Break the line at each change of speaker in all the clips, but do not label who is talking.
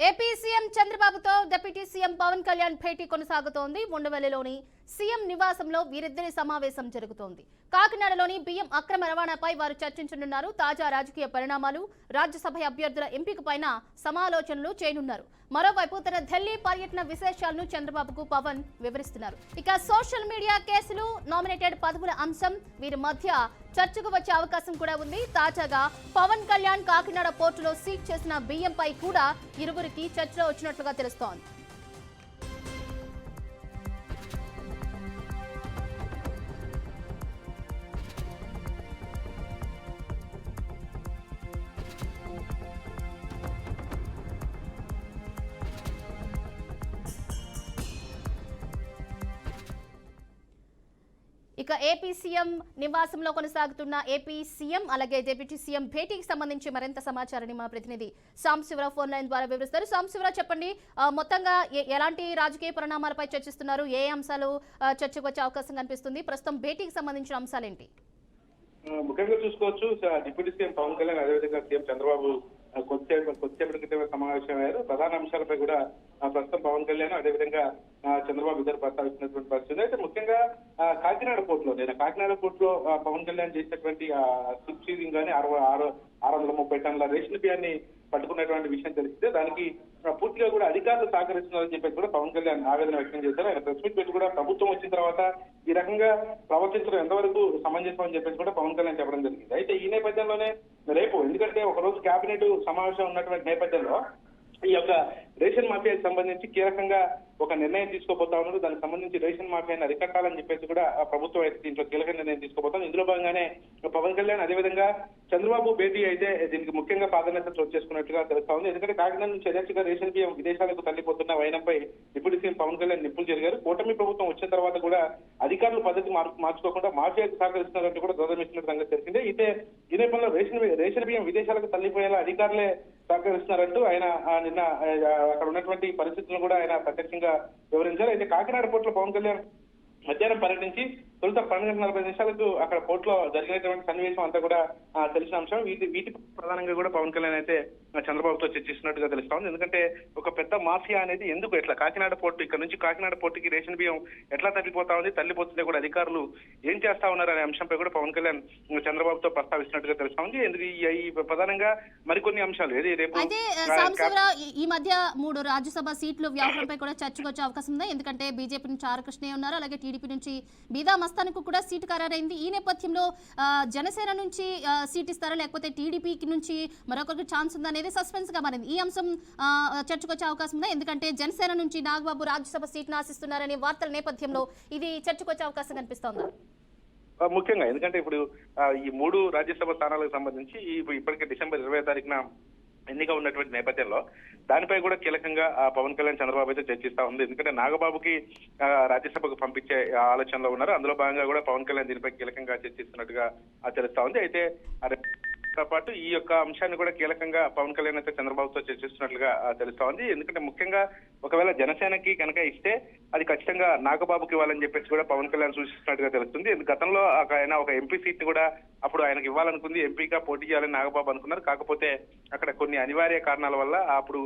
AP CM చంద్రబాబుతో deputy CM Pawan Kalyan భేటీ కొనసాగుతోంది. ఉండవల్లిలోని CM నివాసంలో వీరిద్దరి సమావేశం జరుగుతోంది. కాకినాడలోని బియ్యం అక్రమ రవాణాపై వారు చర్చించనున్నారు. తాజా రాజకీయ పరిణామాలు, రాజ్యసభ అభ్యర్థుల ఎంపికపైన సమాలోచనలు చేయనున్నారు. మరోవైపు తన ఢిల్లీ పర్యటన విశేషాలను చంద్రబాబుకు పవన్ వివరిస్తున్నారు. ఇక సోషల్ మీడియా కేసులు, నామినేటెడ్ పదవుల అంశం వీరి మధ్య చర్చకు వచ్చే అవకాశం కూడా ఉంది. తాజాగా పవన్ కళ్యాణ్ కాకినాడ పోర్టులో సీజ్ చేసిన బియ్యంపై కూడా ఇరువురికి చర్చలో వచ్చినట్లుగా తెలుస్తోంది. ఇక ఏపీ సీఎం నివాసంలో కొనసాగుతున్న ఏపీ సీఎం అలాగే డిప్యూటీ సీఎం భేటీకి సంబంధించి మరింత సమాచారాన్ని మా ప్రతినిధి సాంబశివరావు ఫోన్ లైన్ ద్వారా వివరిస్తారు. సాంబశివరావు, చెప్పండి, మొత్తంగా ఎలాంటి రాజకీయ పరిణామాలపై చర్చిస్తున్నారు? ఏ అంశాలు చర్చకు వచ్చే అవకాశం కనిపిస్తుంది? ప్రస్తుతం భేటీకి సంబంధించిన అంశాలేంటి?
ముఖ్యంగా చూసుకోవచ్చు, డిప్యూటీ సీఎం పవన్ కళ్యాణ్ అదేవిధంగా సీఎం చంద్రబాబు కొద్దిసేపటి క్రితమే సమావేశమయ్యారు. ప్రధాన అంశాలపై కూడా ప్రస్తుతం పవన్ కళ్యాణ్ అదేవిధంగా చంద్రబాబు ఇద్దరు ప్రస్తావిస్తున్నటువంటి పరిస్థితి. అయితే ముఖ్యంగా కాకినాడ పోర్టులో పవన్ కళ్యాణ్ చేసినటువంటి షిప్ సీజింగ్ గానీ 630 టన్నుల రేషన్ బియ్యాన్ని పట్టుకున్నటువంటి విషయం తెలిస్తే దానికి పూర్తిగా కూడా అధికారులు సహకరిస్తున్నారని చెప్పేసి కూడా పవన్ కళ్యాణ్ ఆవేదన వ్యక్తం చేశారు. ఆయన ప్రెస్ మీట్ పెట్టి కూడా ప్రభుత్వం వచ్చిన తర్వాత ఈ రకంగా ప్రవర్తించడం ఎంతవరకు సమంజసం అని చెప్పేసి కూడా పవన్ కళ్యాణ్ చెప్పడం జరిగింది. అయితే ఈ నేపథ్యంలోనే రేపు, ఎందుకంటే ఒకరోజు కేబినెట్ సమావేశం ఉన్నటువంటి నేపథ్యంలో ఈ యొక్క రేషన్ మాఫియాకి సంబంధించి కీలకంగా ఒక నిర్ణయం తీసుకోబోతా ఉన్నారు. దానికి సంబంధించి రేషన్ మాఫియాని అరికట్టాలని చెప్పేసి కూడా ప్రభుత్వం అయితే దీంట్లో కీలక నిర్ణయం తీసుకోబోతాం. ఇందులో భాగంగానే పవన్ కళ్యాణ్ అదేవిధంగా చంద్రబాబు భేటీ అయితే దీనికి ముఖ్యంగా ప్రాధాన్యత చోటు చేసుకున్నట్టుగా తెలుస్తా ఉంది. ఎందుకంటే కాకినాడ నుంచి యథేచ్ఛగా రేషన్ బియ్యం విదేశాలకు తల్లిపోతున్న వైనంపై డిప్యూటీ సీఎం పవన్ కళ్యాణ్ నిప్పులు జరిగారు. కూటమి ప్రభుత్వం వచ్చిన తర్వాత కూడా అధికారులు పద్ధతి మార్చుకోకుండా మాఫియాకు సహకరిస్తున్నట్టు కూడా ధ్వజమిస్తున్న సంగతి తెలిసిందే. అయితే ఈ నేపథ్యంలో రేషన్ బియ్యం విదేశాలకు తల్లిపోయేలా అధికారులే సహకరిస్తున్నారంటూ ఆయన నిన్న అక్కడ ఉన్నటువంటి పరిస్థితులను కూడా ఆయన ప్రత్యక్షంగా వివరించారు. అయితే కాకినాడ పోర్టులో పవన్ కళ్యాణ్ మధ్యాహ్నం పర్యటించి తొలుత 12:40 అక్కడ పోర్టులో జరిగినటువంటి సన్నివేశం అంతా కూడా తెలిసిన అంశం. వీటి ప్రధానంగా కూడా పవన్ కళ్యాణ్ అయితే చంద్రబాబుతో చర్చిస్తున్నట్టుగా తెలుస్తా ఉంది. ఎందుకంటే ఒక పెద్ద మాఫియా అనేది ఎందుకు ఎట్లా కాకినాడ పోర్టు, ఇక్కడ నుంచి కాకినాడ పోర్టుకి రేషన్ బియ్యం ఎట్లా తల్లిపోతా ఉంది, తల్లిపోతుంటే కూడా అధికారులు ఏం చేస్తా ఉన్నారు అనే అంశంపై కూడా పవన్ కళ్యాణ్ చంద్రబాబుతో ప్రస్తావిస్తున్నట్టుగా తెలుస్తా ఉంది. ఎందుకు ఈ ప్రధానంగా మరికొన్ని అంశాలు రేపు
ఈ మధ్య 3 రాజ్యసభ సీట్లు వ్యవహారంపై కూడా చర్చకు వచ్చే అవకాశం ఉంది. ఎందుకంటే బీజేపీ నుంచి ఆర్ కృష్ణయ్య ఉన్నారు, అలాగే టీడీపీ నుంచి బీదా మస్తాన్కు కూడా సీటు ఖరారైంది. ఈ నేపథ్యంలో జనసేన నుంచి సీట్ ఇస్తారా, లేకపోతే టీడీపీకి నుంచి మరొకరికి ఛాన్స్ ఉందా అనేది సస్పెన్స్ గా మారింది. ఈ అంశం చర్చకు వచ్చే అవకాశం ఉందా? ఎందుకంటే జనసేన నుంచి నాగబాబు రాజ్యసభ సీట్ను ఆశిస్తున్నారనే వార్తల నేపథ్యంలో ఇది చర్చకు వచ్చే అవకాశం కనిపిస్తోందా?
ముఖ్యంగా ఎందుకంటే ఇప్పుడు ఈ 3 రాజ్యసభ స్థానాలకు సంబంధించి ఇప్పటికే డిసెంబర్ 20వ తారీఖున ఎన్నిక ఉన్నటువంటి నేపథ్యంలో దానిపై కూడా కీలకంగా పవన్ కళ్యాణ్ చంద్రబాబు అయితే చర్చిస్తా ఉంది. ఎందుకంటే నాగబాబుకి రాజ్యసభకు పంపించే ఆలోచనలో ఉన్నారు. అందులో భాగంగా కూడా పవన్ కళ్యాణ్ దీనిపై కీలకంగా చర్చిస్తున్నట్టుగా తెలుస్తా ఉంది. అయితే పాటు ఈ యొక్క అంశాన్ని కూడా కీలకంగా పవన్ కళ్యాణ్ అయితే చంద్రబాబుతో చర్చిస్తున్నట్లుగా తెలుస్తా ఉంది. ఎందుకంటే ముఖ్యంగా ఒకవేళ జనసేనకి కనుక ఇస్తే అది ఖచ్చితంగా నాగబాబుకి ఇవ్వాలని చెప్పేసి కూడా పవన్ కళ్యాణ్ సూచిస్తున్నట్టుగా తెలుస్తుంది. గతంలో ఆయన ఒక ఎంపీ సీట్ కూడా అప్పుడు ఆయనకు ఇవ్వాలనుకుంది, ఎంపీగా పోటీ చేయాలని నాగబాబు అనుకున్నారు. కాకపోతే అక్కడ కొన్ని అనివార్య కారణాల వల్ల అప్పుడు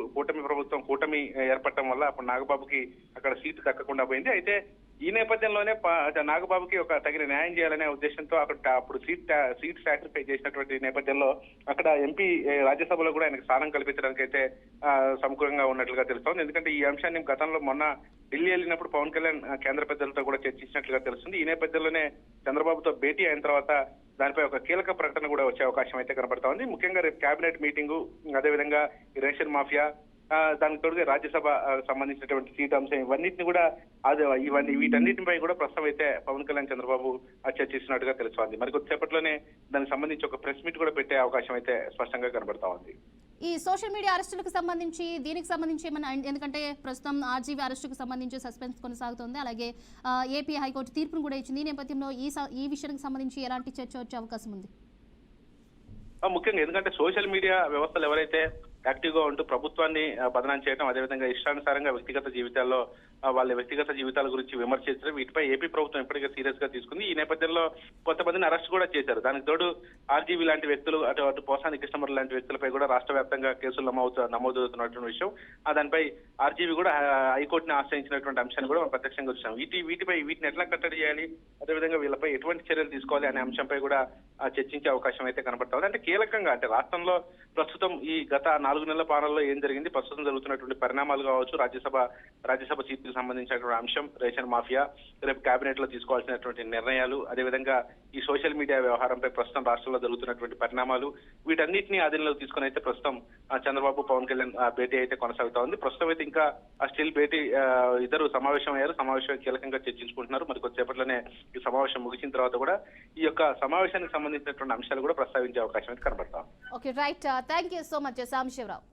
కూటమి ఏర్పడటం వల్ల అప్పుడు నాగబాబుకి అక్కడ సీటు దక్కకుండా పోయింది. అయితే ఈ నేపథ్యంలోనే నాగబాబుకి ఒక తగిన న్యాయం చేయాలనే ఉద్దేశంతో అప్పుడు సీట్ సాక్రిఫై చేసినటువంటి నేపథ్యంలో అక్కడ ఎంపీ రాజ్యసభలో కూడా ఆయనకు స్థానం కల్పించడానికి అయితే సమకూలంగా ఉన్నట్లుగా తెలుస్తోంది. ఎందుకంటే ఈ అంశాన్ని గతంలో మొన్న ఢిల్లీ వెళ్ళినప్పుడు పవన్ కళ్యాణ్ కేంద్ర పెద్దలతో కూడా చర్చించినట్లుగా తెలుస్తుంది. ఈ నేపథ్యంలోనే చంద్రబాబుతో భేటీ అయిన తర్వాత దానిపై ఒక కీలక ప్రకటన కూడా వచ్చే అవకాశం అయితే కనబడతా ఉంది. ముఖ్యంగా రేపు కేబినెట్ మీటింగు, అదేవిధంగా ఈ రేషన్ మాఫియా, దానికి తోడుగా రాజ్యసభ సంబంధించినటువంటి సీట్ అంశం, ఇవన్నిటిని కూడా వీటన్నిటిపై కూడా ప్రస్తుతం అయితే పవన్ కళ్యాణ్ చంద్రబాబు చర్చిస్తున్నట్టుగా తెలుస్తోంది. మరి కొద్దిసేపట్లోనే దానికి సంబంధించి ఒక ప్రెస్ మీట్ కూడా పెట్టే అవకాశం అయితే స్పష్టంగా కనబడతా ఉంది.
ఈ సోషల్ మీడియా అరెస్టులకు సంబంధించి దీనికి సంబంధించి ఏమన్నా, ఎందుకంటే ప్రస్తుతం ఆర్జీవీ అరెస్టుకు సంబంధించి సస్పెన్స్ కొనసాగుతోంది, అలాగే ఏపీ హైకోర్టు తీర్పును కూడా ఇచ్చింది. ఈ నేపథ్యంలో ఈ విషయానికి సంబంధించి ఎలాంటి చర్చ వచ్చే అవకాశం ఉంది?
ముఖ్యంగా ఎందుకంటే సోషల్ మీడియా వ్యవస్థలు ఎవరైతే యాక్టివ్ గా ఉంటూ ప్రభుత్వాన్ని బదనాం చేయడం, అదేవిధంగా ఇష్టానుసారంగా వ్యక్తిగత జీవితాల్లో వాళ్ళ వ్యక్తిగత జీవితాల గురించి విమర్శించడం, వీటిపై ఏపీ ప్రభుత్వం ఇప్పటికే సీరియస్ గా తీసుకుంది. ఈ నేపథ్యంలో కొంతమందిని అరెస్ట్ కూడా చేశారు. దానికి తోడు ఆర్జీవీ లాంటి వ్యక్తులు, అటు పోసాని కృష్ణమూర్తి లాంటి వ్యక్తులపై కూడా రాష్ట్ర వ్యాప్తంగా కేసులు నమోదవుతున్నటువంటి విషయం. దానిపై ఆర్జీవీ కూడా హైకోర్టుని ఆశ్రయించినటువంటి అంశాన్ని కూడా మనం ప్రత్యక్షంగా చూసాం. వీటిని ఎట్లా కట్టడి చేయాలి, అదేవిధంగా వీళ్ళపై ఎటువంటి చర్యలు తీసుకోవాలి అనే అంశంపై కూడా చర్చించే అవకాశం అయితే కనబడతా ఉంది. అంటే కీలకంగా అంటే రాష్ట్రంలో ప్రస్తుతం ఈ గత 4 నెలల పాలనలో ఏం జరిగింది, ప్రస్తుతం జరుగుతున్నటువంటి పరిణామాలు కావచ్చు, రాజ్యసభ సీట్లకు సంబంధించినటువంటి అంశం, రేషన్ మాఫియా, రేపు కేబినెట్ లో తీసుకోవాల్సినటువంటి నిర్ణయాలు, అదేవిధంగా ఈ సోషల్ మీడియా వ్యవహారంపై ప్రస్తుతం రాష్ట్రంలో జరుగుతున్నటువంటి పరిణామాలు, వీటన్నిటిని ఆధీనంలోకి తీసుకుని అయితే ప్రస్తుతం చంద్రబాబు పవన్ కళ్యాణ్ భేటీ అయితే కొనసాగుతా ఉంది. ప్రస్తుతం అయితే ఇంకా స్టిల్ భేటీ ఇద్దరు సమావేశం అయ్యారు. సమావేశం కీలకంగా చర్చించుకుంటున్నారు. మరి కొద్దిసేపట్లోనే ఈ సమావేశం ముగిసిన తర్వాత కూడా ఈ యొక్క సమావేశానికి సంబంధించినటువంటి అంశాలు కూడా ప్రస్తావించే అవకాశం అయితే కనబడతాం.
Okay right, thank you so much Sambasivarao.